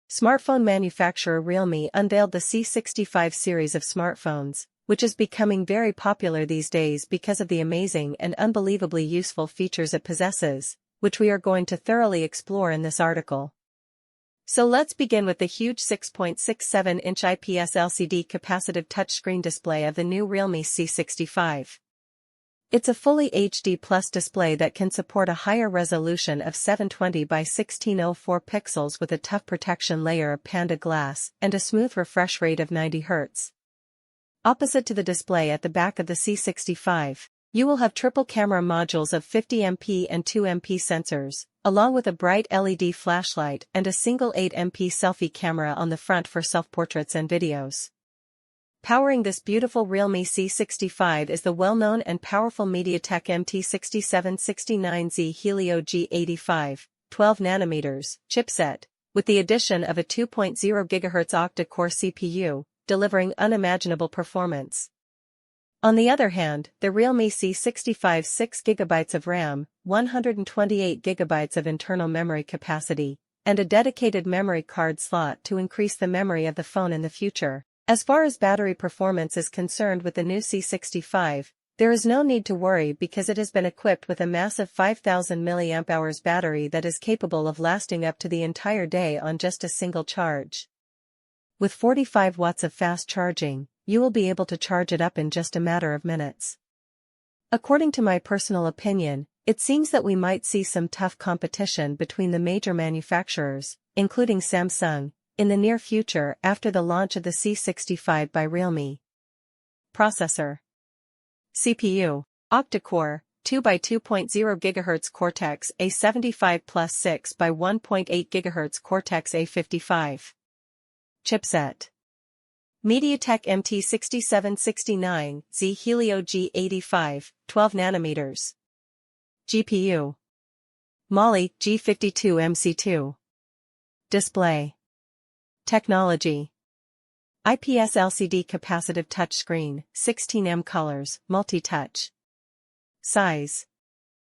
Smartphone manufacturer Realme unveiled the C65 series of smartphones, which is becoming very popular these days because of the amazing and unbelievably useful features it possesses, which we are going to thoroughly explore in this article. So let's begin with the huge 6.67-inch IPS LCD capacitive touchscreen display of the new Realme C65. It's a fully HD Plus display that can support a higher resolution of 720 by 1604 pixels with a tough protection layer of Panda glass and a smooth refresh rate of 90 Hz. Opposite to the display at the back of the C65, you will have triple camera modules of 50MP and 2MP sensors, along with a bright LED flashlight and a single 8MP selfie camera on the front for self-portraits and videos. Powering this beautiful Realme C65 is the well-known and powerful MediaTek MT6769Z Helio G85, 12nm chipset, with the addition of a 2.0 GHz octa-core CPU, delivering unimaginable performance. On the other hand, the Realme C65 6GB of RAM, 128GB of internal memory capacity, and a dedicated memory card slot to increase the memory of the phone in the future. As far as battery performance is concerned with the new C65, there is no need to worry because it has been equipped with a massive 5000 mAh battery that is capable of lasting up to the entire day on just a single charge. With 45 watts of fast charging, you will be able to charge it up in just a matter of minutes. According to my personal opinion, it seems that we might see some tough competition between the major manufacturers, including Samsung, in the near future after the launch of the C65 by Realme. Processor. CPU. Octa-core, 2x2.0 GHz Cortex-A75 plus 6x 1.8 GHz Cortex-A55. Chipset. MediaTek MT6769Z Helio G85, 12nm. GPU. Mali G52MC2. Display. Technology. IPS LCD capacitive touchscreen, 16M colors, multi-touch. Size.